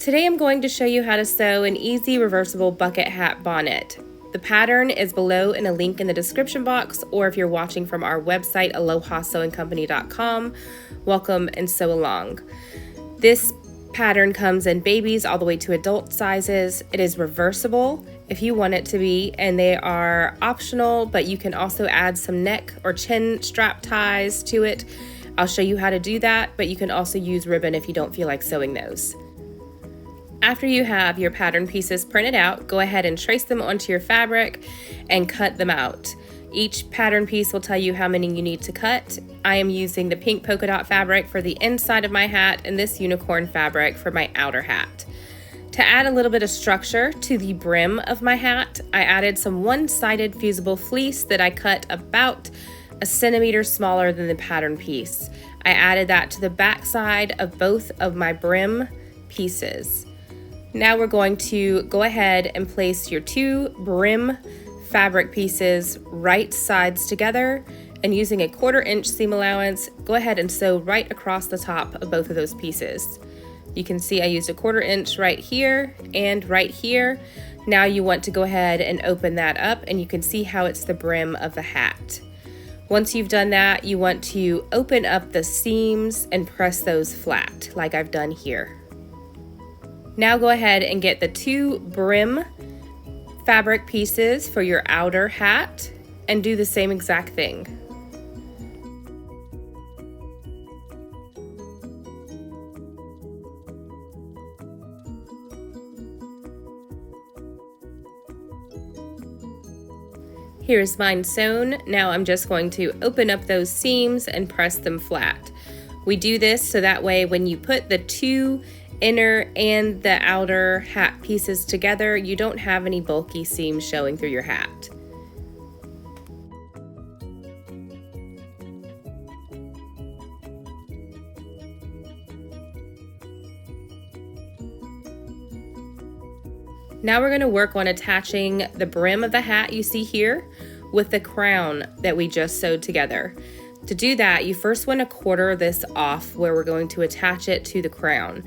Today I'm going to show you how to sew an easy reversible bucket hat bonnet. The pattern is below in a link in the description box, or if you're watching from our website alohasewingcompany.com, welcome and sew along. This pattern comes in babies all the way to adult sizes. It is reversible if you want it to be, and they are optional, but you can also add some neck or chin strap ties to it. I'll show you how to do that, but you can also use ribbon if you don't feel like sewing those. After you have your pattern pieces printed out, go ahead and trace them onto your fabric and cut them out. Each pattern piece will tell you how many you need to cut. I am using the pink polka dot fabric for the inside of my hat and this unicorn fabric for my outer hat. To add a little bit of structure to the brim of my hat, I added some one-sided fusible fleece that I cut about a centimeter smaller than the pattern piece. I added that to the back side of both of my brim pieces. Now we're going to go ahead and place your two brim fabric pieces right sides together, and using a 1/4 inch seam allowance, go ahead and sew right across the top of both of those pieces. You can see I used a 1/4 inch right here and right here. Now you want to go ahead and open that up, and you can see how it's the brim of the hat. Once you've done that, you want to open up the seams and press those flat like I've done here. Now go ahead and get the two brim fabric pieces for your outer hat and do the same exact thing. Here's mine sewn. Now I'm just going to open up those seams and press them flat. We do this so that way when you put the two inner and the outer hat pieces together, you don't have any bulky seams showing through your hat. Now we're going to work on attaching the brim of the hat you see here with the crown that we just sewed together. To do that, you first want to 1/4 this off where we're going to attach it to the crown.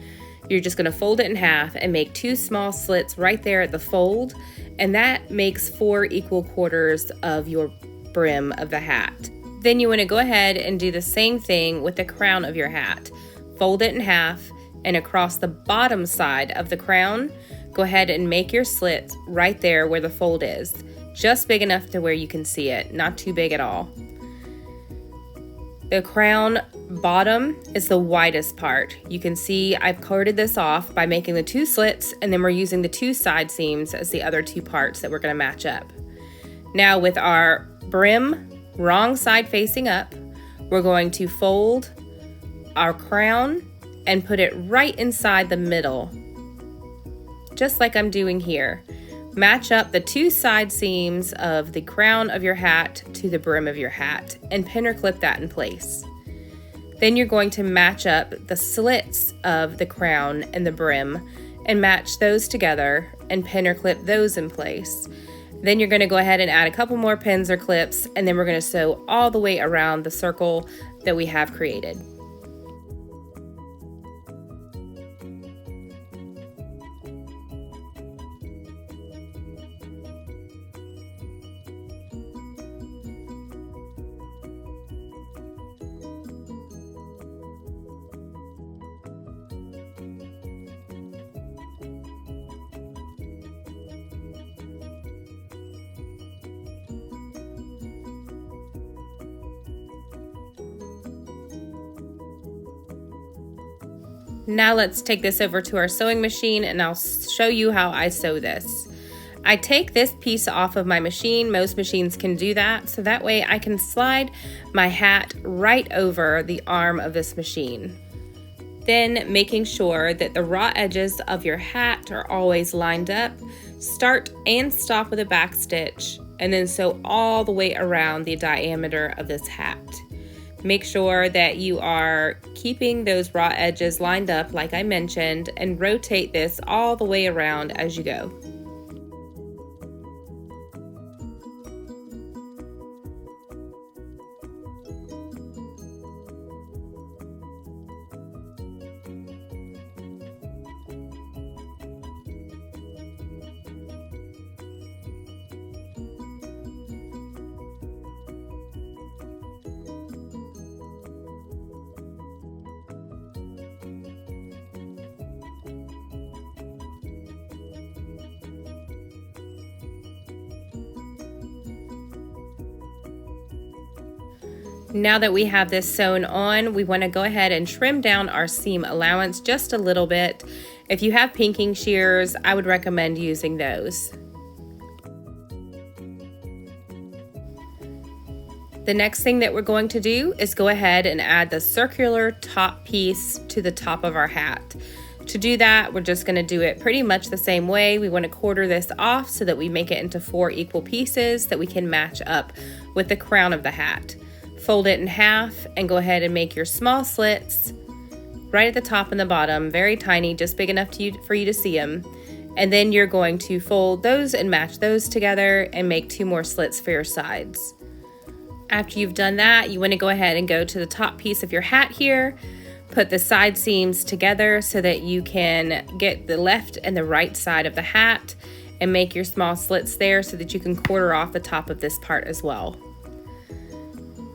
You're just going to fold it in half and make two small slits right there at the fold, and that makes 4 equal quarters of your brim of the hat. Then you want to go ahead and do the same thing with the crown of your hat. Fold it in half, and across the bottom side of the crown, go ahead and make your slits right there where the fold is, just big enough to where you can see it, not too big at all. The crown bottom is the widest part. You can see I've corded this off by making the two slits, and then we're using the two side seams as the other two parts that we're going to match up. Now with our brim wrong side facing up, we're going to fold our crown and put it right inside the middle, just like I'm doing here. Match up the two side seams of the crown of your hat to the brim of your hat and pin or clip that in place. Then you're going to match up the slits of the crown and the brim and match those together and pin or clip those in place. Then you're going to go ahead and add a couple more pins or clips, and then we're going to sew all the way around the circle that we have created. Now let's take this over to our sewing machine, and I'll show you how I sew this. I take this piece off of my machine. Most machines can do that, so that way I can slide my hat right over the arm of this machine. Then, making sure that the raw edges of your hat are always lined up, start and stop with a back stitch, and then sew all the way around the diameter of this hat. Make sure that you are keeping those raw edges lined up like I mentioned, and rotate this all the way around as you go. Now that we have this sewn on, we want to go ahead and trim down our seam allowance just a little bit. If you have pinking shears, I would recommend using those. The next thing that we're going to do is go ahead and add the circular top piece to the top of our hat. To do that, we're just going to do it pretty much the same way. We want to quarter this off so that we make it into 4 equal pieces that we can match up with the crown of the hat. Fold it in half and go ahead and make your small slits right at the top and the bottom, very tiny, just big enough for you to see them. And then you're going to fold those and match those together and make 2 more slits for your sides. After you've done that, you want to go ahead and go to the top piece of your hat here, put the side seams together so that you can get the left and the right side of the hat and make your small slits there so that you can quarter off the top of this part as well.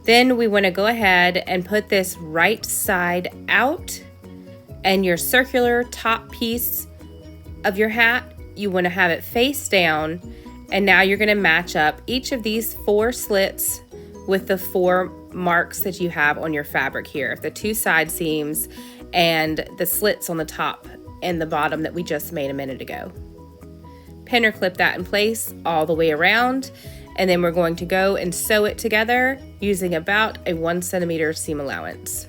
Then we want to go ahead and put this right side out, and your circular top piece of your hat, you want to have it face down, and now you're going to match up each of these 4 slits with the 4 marks that you have on your fabric here, the 2 side seams and the slits on the top and the bottom that we just made a minute ago. Pin or clip that in place all the way around, and then we're going to go and sew it together using about a 1 centimeter seam allowance.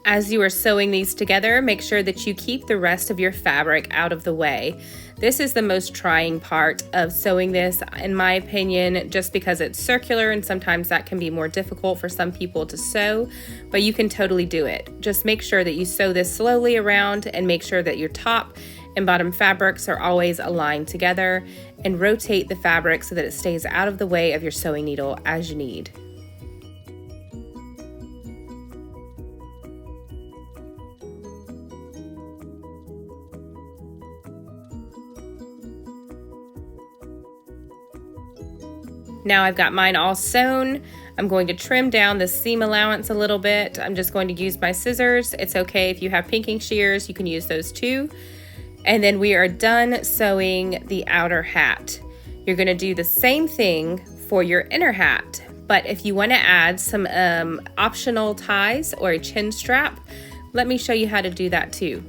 As you are sewing these together, make sure that you keep the rest of your fabric out of the way. This is the most trying part of sewing this, in my opinion, just because it's circular and sometimes that can be more difficult for some people to sew, but you can totally do it. Just make sure that you sew this slowly around and make sure that your top and bottom fabrics are always aligned together, and rotate the fabric so that it stays out of the way of your sewing needle as you need. Now I've got mine all sewn. I'm going to trim down the seam allowance a little bit. I'm just going to use my scissors. It's okay if you have pinking shears, you can use those too. And then we are done sewing the outer hat. You're going to do the same thing for your inner hat, but if you want to add some optional ties or a chin strap, let me show you how to do that too.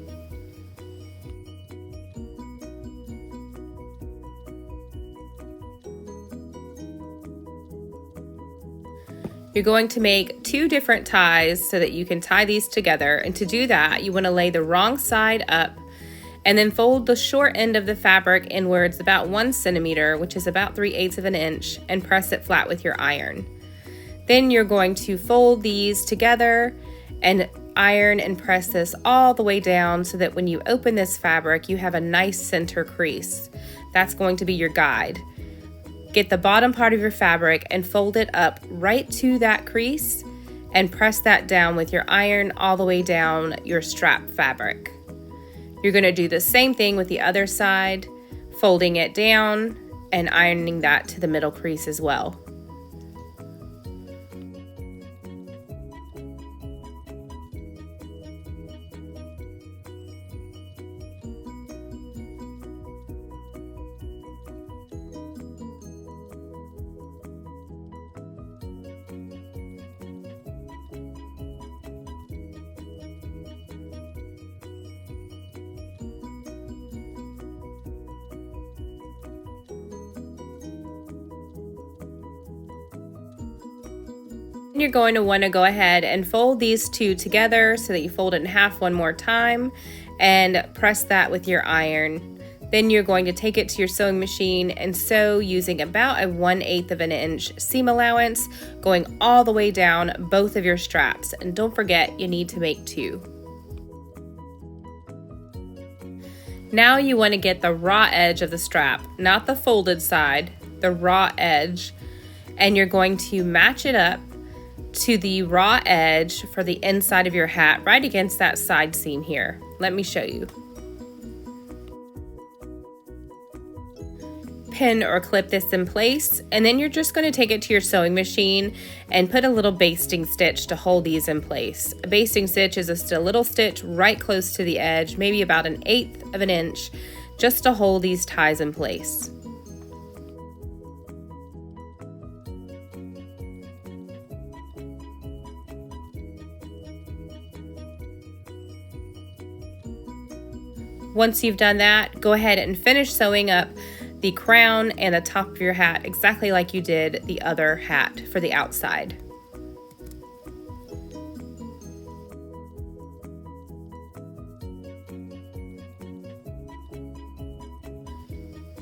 You're going to make 2 different ties so that you can tie these together, and to do that you want to lay the wrong side up and then fold the short end of the fabric inwards about 1 centimeter, which is about 3/8 of an inch, and press it flat with your iron. Then you're going to fold these together and iron and press this all the way down so that when you open this fabric you have a nice center crease. That's going to be your guide. Get the bottom part of your fabric and fold it up right to that crease and press that down with your iron all the way down your strap fabric. You're going to do the same thing with the other side, folding it down and ironing that to the middle crease as well. You're going to want to go ahead and fold these two together so that you fold it in half one more time and press that with your iron. Then you're going to take it to your sewing machine and sew using about a 1/8 of an inch seam allowance, going all the way down both of your straps. And don't forget, you need to make 2. Now you want to get the raw edge of the strap, not the folded side, the raw edge, and you're going to match it up to the raw edge for the inside of your hat right against that side seam here. Let me show you. Pin or clip this in place, and then you're just going to take it to your sewing machine and put a little basting stitch to hold these in place. A basting stitch is just a little stitch right close to the edge, maybe about 1/8 of an inch, just to hold these ties in place. Once you've done that, go ahead and finish sewing up the crown and the top of your hat exactly like you did the other hat for the outside.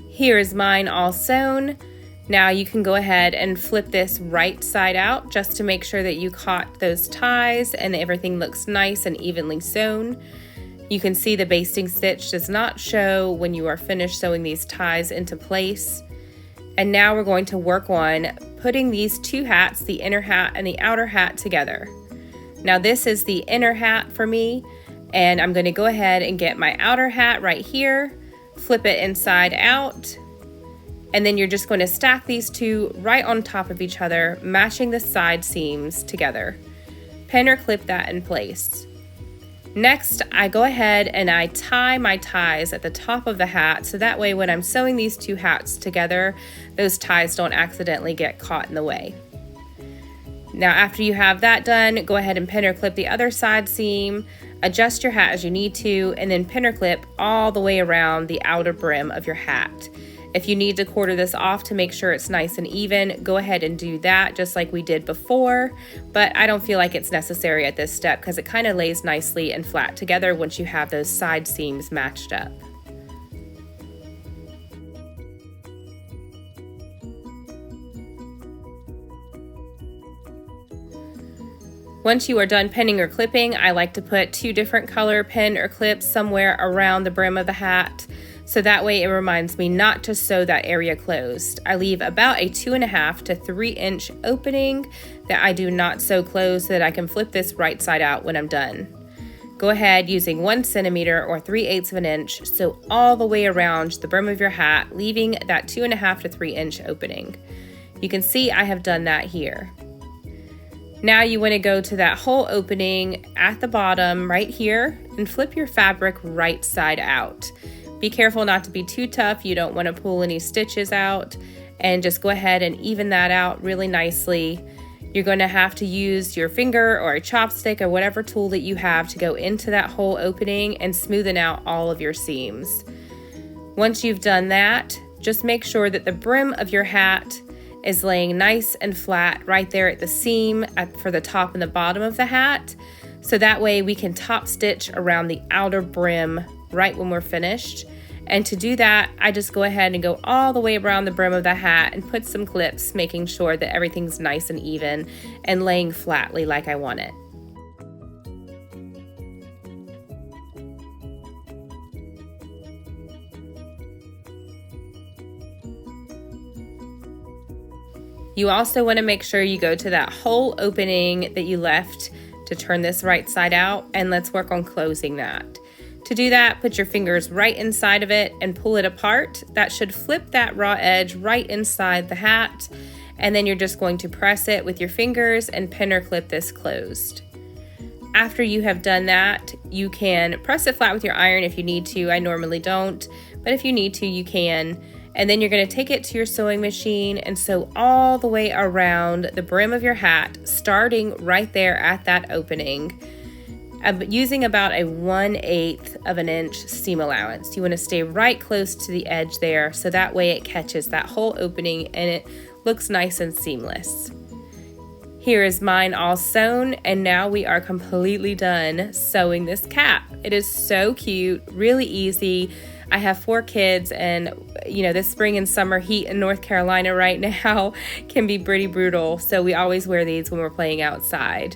Here is mine all sewn. Now you can go ahead and flip this right side out just to make sure that you caught those ties and everything looks nice and evenly sewn. You can see the basting stitch does not show when you are finished sewing these ties into place. And now we're going to work on putting these two hats, the inner hat and the outer hat, together. Now this is the inner hat for me, and I'm going to go ahead and get my outer hat right here, flip it inside out, and then you're just going to stack these two right on top of each other, matching the side seams together. Pin or clip that in place. Next, I go ahead and I tie my ties at the top of the hat, so that way when I'm sewing these two hats together, those ties don't accidentally get caught in the way. Now after you have that done, go ahead and pin or clip the other side seam, adjust your hat as you need to, and then pin or clip all the way around the outer brim of your hat. If you need to quarter this off to make sure it's nice and even, go ahead and do that just like we did before, but I don't feel like it's necessary at this step because it kind of lays nicely and flat together once you have those side seams matched up. Once you are done pinning or clipping, I like to put 2 different color pin or clips somewhere around the brim of the hat, so that way it reminds me not to sew that area closed. I leave about a 2.5 to 3 inch opening that I do not sew closed so that I can flip this right side out when I'm done. Go ahead using 1 centimeter or 3/8 of an inch, sew all the way around the brim of your hat, leaving that 2.5 to 3 inch opening. You can see I have done that here. Now you want to go to that whole opening at the bottom right here and flip your fabric right side out. Be careful not to be too tough. You don't want to pull any stitches out, and just go ahead and even that out really nicely. You're going to have to use your finger or a chopstick or whatever tool that you have to go into that whole opening and smoothen out all of your seams. Once you've done that, just make sure that the brim of your hat is laying nice and flat right there at the seam for the top and the bottom of the hat, so that way we can top stitch around the outer brim right when we're finished. And to do that, I just go ahead and go all the way around the brim of the hat and put some clips, making sure that everything's nice and even and laying flatly like I want it. You also want to make sure you go to that whole opening that you left to turn this right side out, and let's work on closing that. To do that, put your fingers right inside of it and pull it apart. That should flip that raw edge right inside the hat, and then you're just going to press it with your fingers and pin or clip this closed. After you have done that, you can press it flat with your iron if you need to. I normally don't, but if you need to, you can. And then you're going to take it to your sewing machine and sew all the way around the brim of your hat, starting right there at that opening, using about a 1/8 of an inch seam allowance. You want to stay right close to the edge there, so that way it catches that whole opening and it looks nice and seamless. Here is mine all sewn, and now we are completely done sewing this cap. It is so cute, really easy. I have 4 kids, and this spring and summer heat in North Carolina right now can be pretty brutal, so we always wear these when we're playing outside.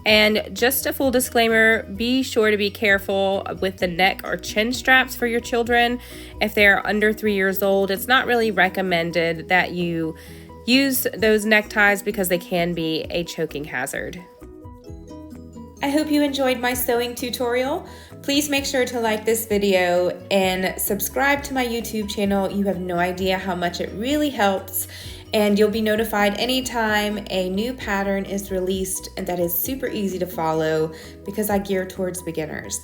And just a full disclaimer, be sure to be careful with the neck or chin straps for your children. If they're under 3 years old, it's not really recommended that you use those neckties because they can be a choking hazard. I hope you enjoyed my sewing tutorial. Please make sure to like this video and subscribe to my YouTube channel. You have no idea how much it really helps, and you'll be notified anytime a new pattern is released, and that is super easy to follow because I gear towards beginners.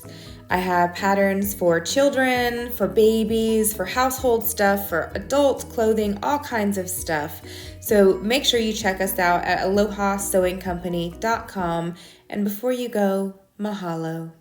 I have patterns for children, for babies, for household stuff, for adult clothing, all kinds of stuff. So make sure you check us out at alohasewingcompany.com. And before you go, mahalo.